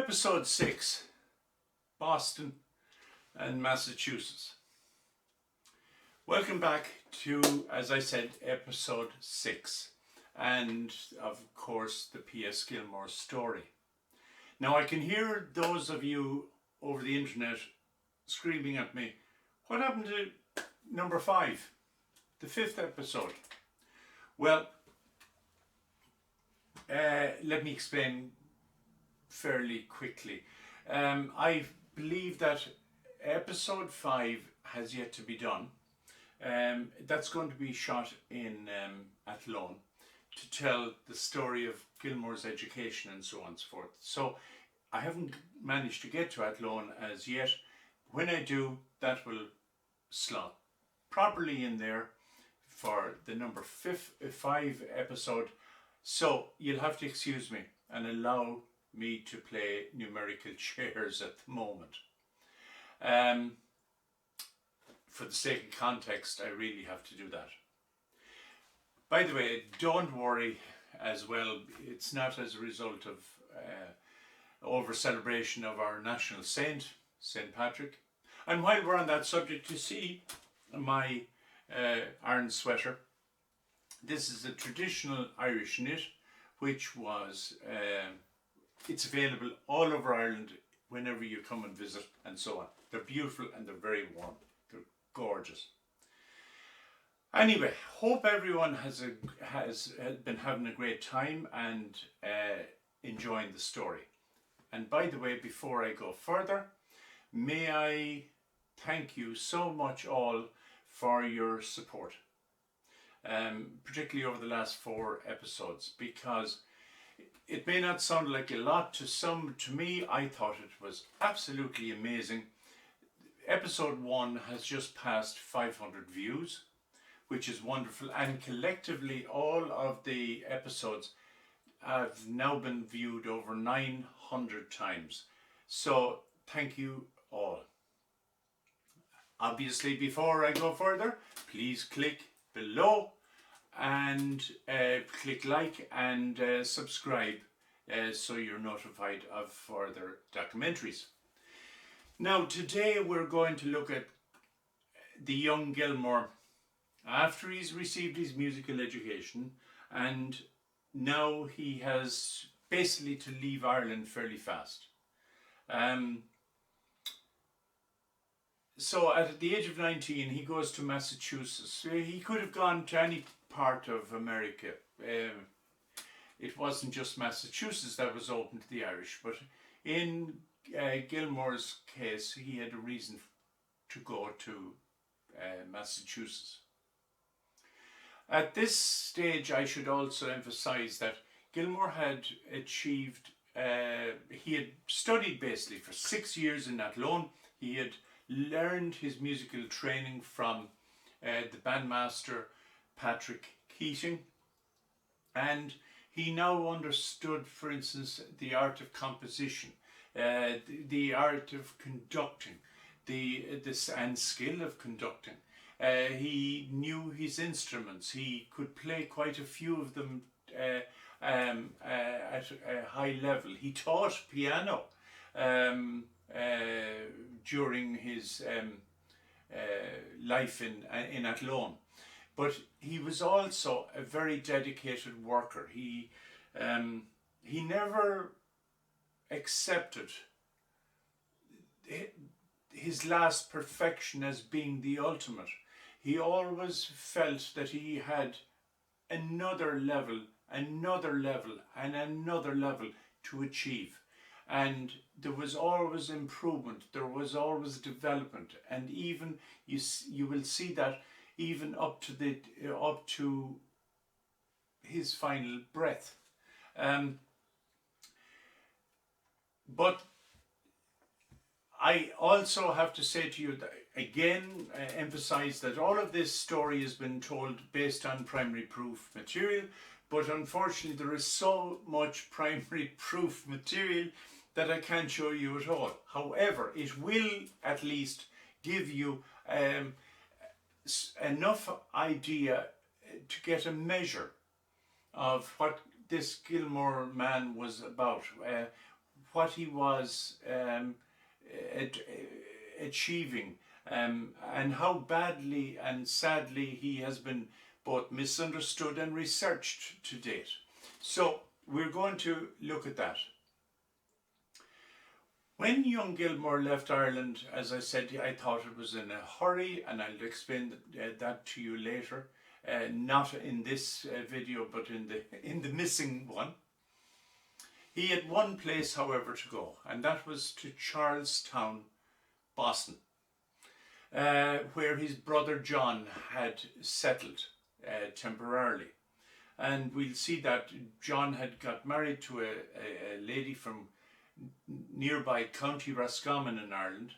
Episode 6, Boston and Massachusetts. Welcome back to, as I said, episode 6, and of course the P S Gilmore Story. Now I can hear those of you over the internet screaming at me, what happened to number 5, the 5th episode? Well, let me explain fairly quickly. I believe that episode 5 has yet to be done. That's going to be shot in Athlone to tell the story of Gilmore's education and so on and so forth. So I haven't managed to get to Athlone as yet. When I do, that will slot properly in there for the number 5 episode. So you'll have to excuse me and allow me to play numerical chairs at the moment. For the sake of context, I really have to do that. By the way, don't worry as well, it's not as a result of over celebration of our national saint, St. Patrick. And while we're on that subject, you see my iron sweater. This is a traditional Irish knit, which was it's available all over Ireland whenever you come and visit and so on. They're beautiful and they're very warm. They're gorgeous. Anyway, hope everyone has been having a great time and enjoying the story. And by the way, before I go further, may I thank you so much all for your support, particularly over the last 4 episodes, because it may not sound like a lot to some. To me, I thought it was absolutely amazing. Episode 1 has just passed 500 views, which is wonderful, and collectively all of the episodes have now been viewed over 900 times. So thank you all. Obviously, before I go further, please click below and click like and subscribe so you're notified of further documentaries. Now today we're going to look at the young Gilmore after he's received his musical education, and now he has basically to leave Ireland fairly fast. So at the age of 19 he goes to Massachusetts. He could have gone to any part of America. It wasn't just Massachusetts that was open to the Irish, but in Gilmore's case he had a reason to go to Massachusetts. At this stage I should also emphasize that Gilmore had achieved, he had studied basically for 6 years in Athlone. He had learned his musical training from the bandmaster Patrick Keating, and he now understood, for instance, the art of composition, the art of conducting, and skill of conducting. He knew his instruments. He could play quite a few of them at a high level. He taught piano during his life in Athlone. But he was also a very dedicated worker. He never accepted his last perfection as being the ultimate. He always felt that he had another level, and another level to achieve. And there was always improvement, there was always development, and even you will see that even up to his final breath. But I also have to say to you that again, emphasize that all of this story has been told based on primary proof material, but unfortunately there is so much primary proof material that I can't show you at all. However, it will at least give you enough idea to get a measure of what this Gilmore man was about, what he was achieving, and how badly and sadly he has been both misunderstood and researched to date. So we're going to look at that. When young Gilmore left Ireland, as I said, I thought it was in a hurry, and I'll explain that to you later. Not in this video, but in the missing one. He had one place, however, to go, and that was to Charlestown, Boston, where his brother John had settled temporarily. And we'll see that John had got married to a lady from nearby County Roscommon in Ireland,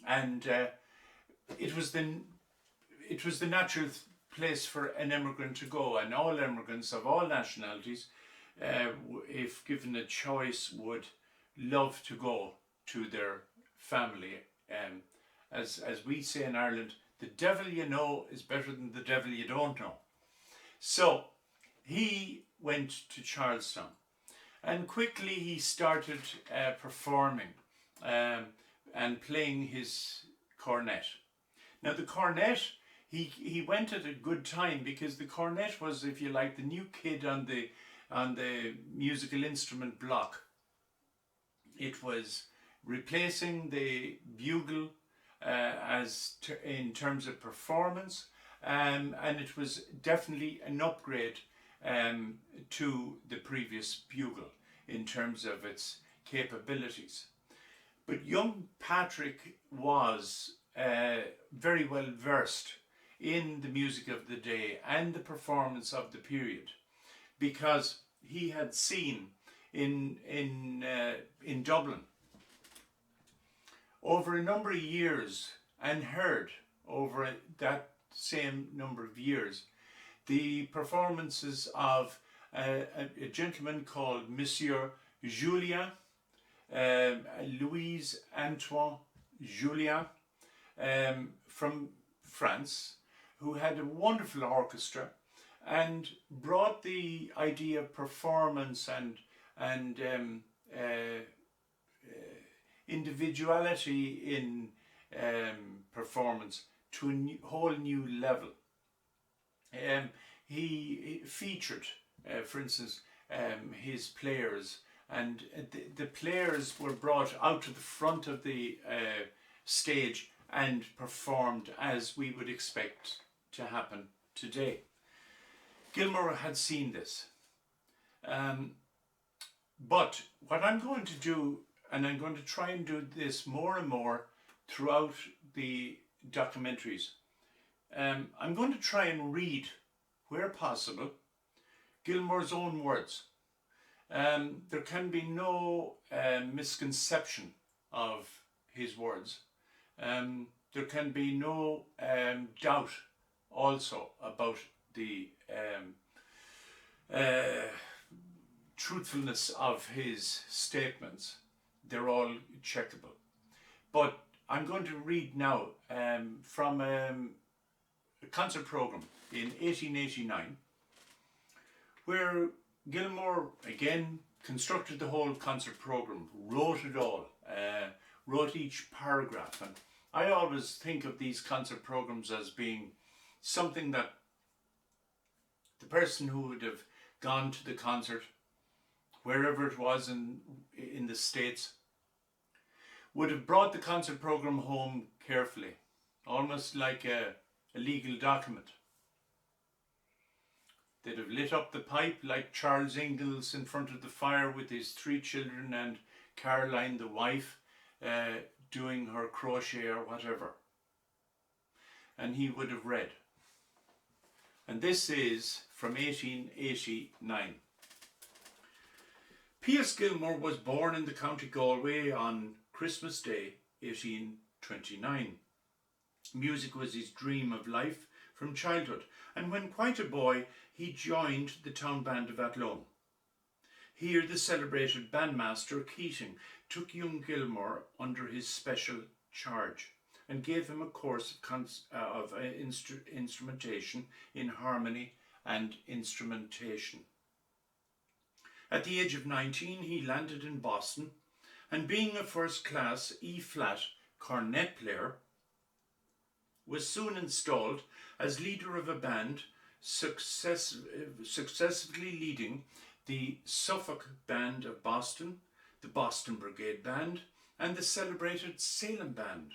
and it was the natural place for an immigrant to go, and all immigrants of all nationalities, if given a choice, would love to go to their family. As we say in Ireland, the devil you know is better than the devil you don't know. So he went to Charlestown, and quickly he started performing and playing his cornet. Now the cornet, he went at a good time, because the cornet was, if you like, the new kid on the musical instrument block. It was replacing the bugle in terms of performance, and it was definitely an upgrade to the previous bugle in terms of its capabilities. But young Patrick was very well versed in the music of the day and the performance of the period, because he had seen in Dublin over a number of years, and heard over that same number of years, the performances of a gentleman called Monsieur Julien, Louis Antoine Julien, from France, who had a wonderful orchestra and brought the idea of performance and individuality in performance to a whole new level. He featured, for instance, his players, and the players were brought out to the front of the stage and performed as we would expect to happen today. Gilmore had seen this. But what I'm going to do, and I'm going to try and do this more and more throughout the documentaries, I'm going to try and read, where possible, Gilmore's own words. There can be no misconception of his words. There can be no doubt also about the truthfulness of his statements. They're all checkable. But I'm going to read now from a concert program in 1889, where Gilmore again constructed the whole concert program, wrote it all, wrote each paragraph. And I always think of these concert programs as being something that the person who would have gone to the concert, wherever it was in the States, would have brought the concert program home carefully, almost like a legal document. They'd have lit up the pipe like Charles Ingalls in front of the fire with his 3 children and Caroline, the wife, doing her crochet or whatever. And he would have read. And this is from 1889. P S Gilmore was born in the County Galway on Christmas Day, 1829. Music was his dream of life from childhood, and when quite a boy, he joined the town band of Athlone. Here the celebrated bandmaster Keating took young Gilmore under his special charge and gave him a course of instrumentation in harmony and instrumentation. At the age of 19, he landed in Boston, and being a first-class E-flat cornet player, was soon installed as leader of a band, successfully leading the Suffolk Band of Boston, the Boston Brigade Band, and the celebrated Salem Band,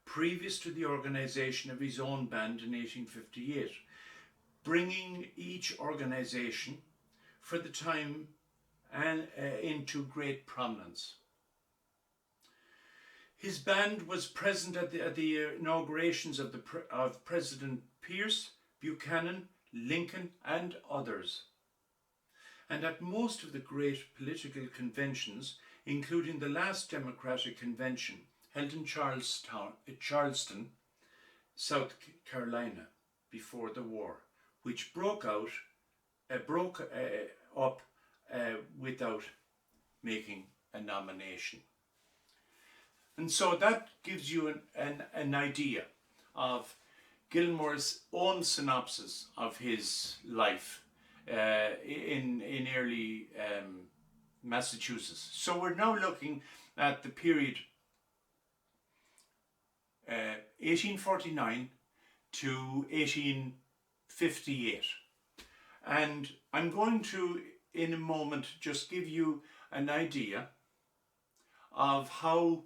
previous to the organisation of his own band in 1858, bringing each organisation for the time and into great prominence. His band was present at the inaugurations of President Pierce, Buchanan, Lincoln and others, and at most of the great political conventions, including the last Democratic Convention held in Charlestown, South Carolina, before the war, which broke up without making a nomination. And so that gives you an idea of Gilmore's own synopsis of his life in early Massachusetts. So we're now looking at the period 1849 to 1858. And I'm going to, in a moment, just give you an idea of how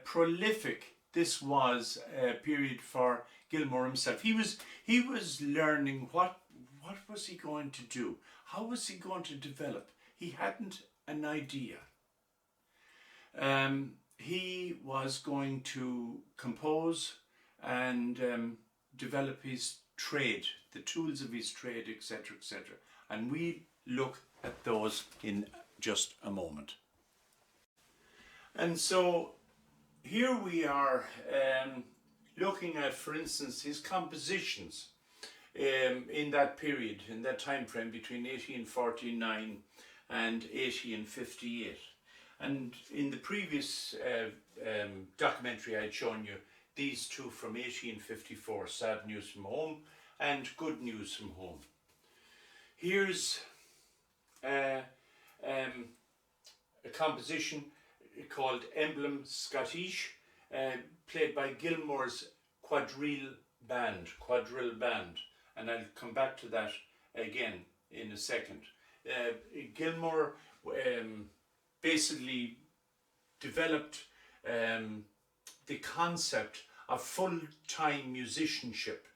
prolific this was a period for Gilmore himself. He was learning what was he going to do? How was he going to develop? He hadn't an idea. He was going to compose and develop his trade, the tools of his trade, etc., etc. And we look at those in just a moment. And so here we are looking at, for instance, his compositions in that period, in that time frame between 1849 and 1858. And in the previous documentary I had shown you these two from 1854, Sad News from Home and Good News from Home. Here's a composition called Emblem Scottish, played by Gilmore's quadrille band, and I'll come back to that again in a second. Gilmore basically developed the concept of full-time musicianship.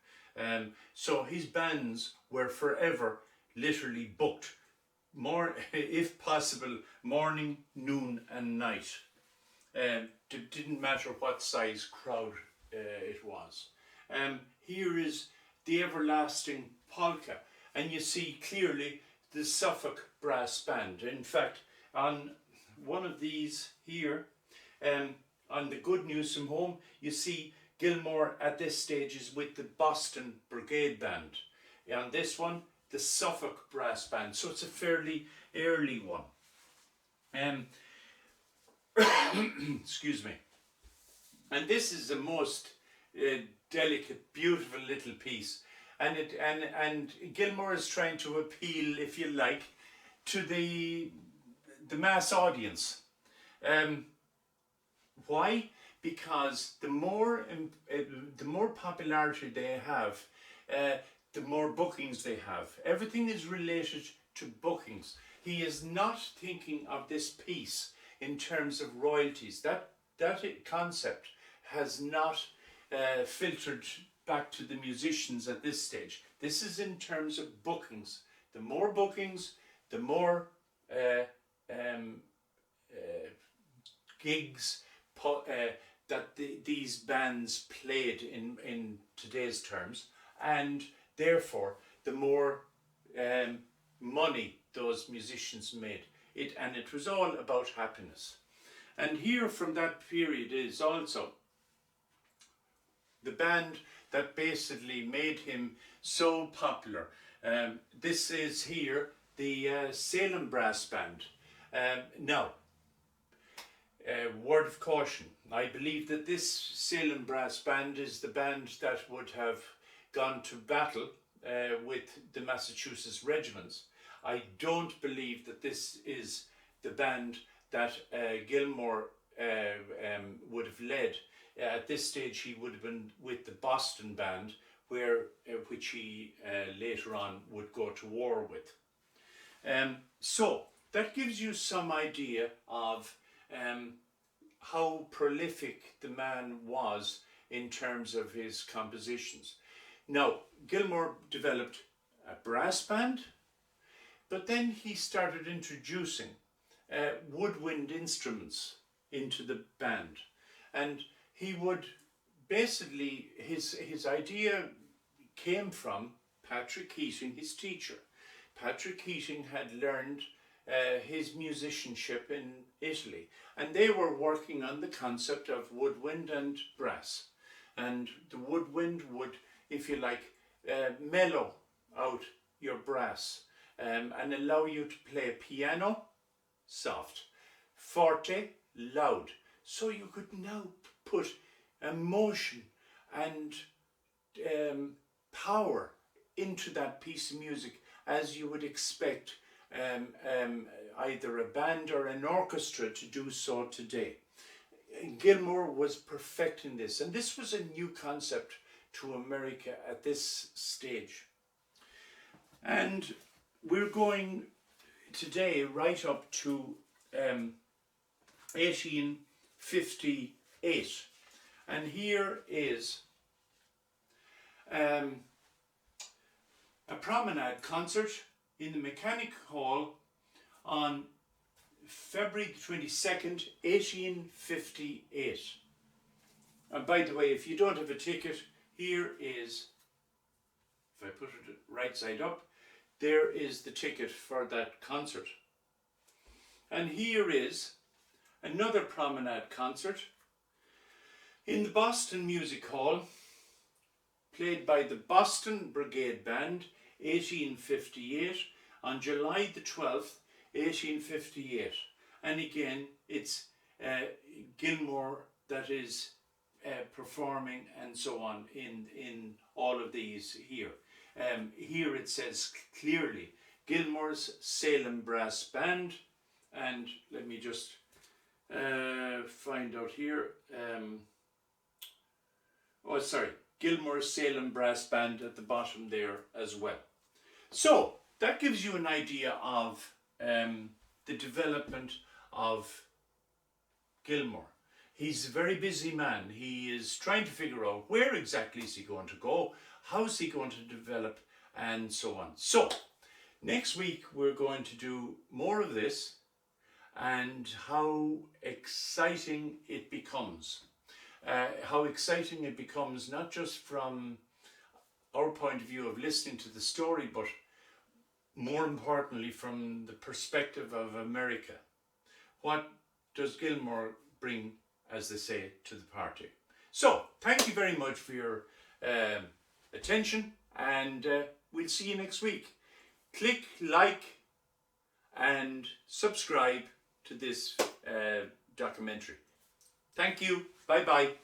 So his bands were forever literally booked, more, if possible, morning, noon and night. It didn't matter what size crowd it was. Here is the everlasting polka, and you see clearly the Suffolk Brass Band. In fact, on one of these here, on the Good News from Home, you see Gilmore at this stage is with the Boston Brigade Band. On this one, the Suffolk Brass Band. So it's a fairly early one. Excuse me. And this is the most delicate, beautiful little piece. And Gilmore is trying to appeal, if you like, to the mass audience. Why? Because the more popularity they have, the more bookings they have. Everything is related to bookings. He is not thinking of this piece in terms of royalties. That concept has not filtered back to the musicians at this stage. This is in terms of bookings. The more bookings, the more gigs that these bands played in today's terms, and therefore the more money those musicians made. And it was all about happiness. And here from that period is also the band that basically made him so popular. This is here the Salem Brass Band. Now, word of caution, I believe that this Salem Brass Band is the band that would have gone to battle with the Massachusetts regiments. I don't believe that this is the band that Gilmore would have led. At this stage he would have been with the Boston Band, which he later on would go to war with. So that gives you some idea of how prolific the man was in terms of his compositions. Now, Gilmore developed a brass band, but then he started introducing woodwind instruments into the band, and he would basically, his idea came from Patrick Keating, his teacher. Patrick Keating had learned his musicianship in Italy, and they were working on the concept of woodwind and brass. And the woodwind would, if you like, mellow out your brass and allow you to play piano, soft, forte, loud. So you could now put emotion and power into that piece of music, as you would expect either a band or an orchestra to do so today. Gilmore was perfecting this, and this was a new concept to America at this stage. And we're going today right up to 1858, and here is a promenade concert in the Mechanic Hall on February 22nd, 1858. And by the way, if you don't have a ticket, here is, if I put it right side up, there is the ticket for that concert. And here is another promenade concert in the Boston Music Hall, played by the Boston Brigade Band, 1858, on July the 12th, 1858. And again, it's Gilmore that is performing and so on in all of these here. Here it says clearly, Gilmore's Salem Brass Band, and let me just find out here. Gilmore's Salem Brass Band at the bottom there as well. So that gives you an idea of the development of Gilmore. He's a very busy man. He is trying to figure out where exactly is he going to go, how's he going to develop, and so on. So next week we're going to do more of this and how exciting it becomes. How exciting it becomes, not just from our point of view of listening to the story, but more importantly from the perspective of America. What does Gilmore bring, as they say, to the party? So, thank you very much for your attention, and we'll see you next week. Click like and subscribe to this documentary. Thank you. Bye bye.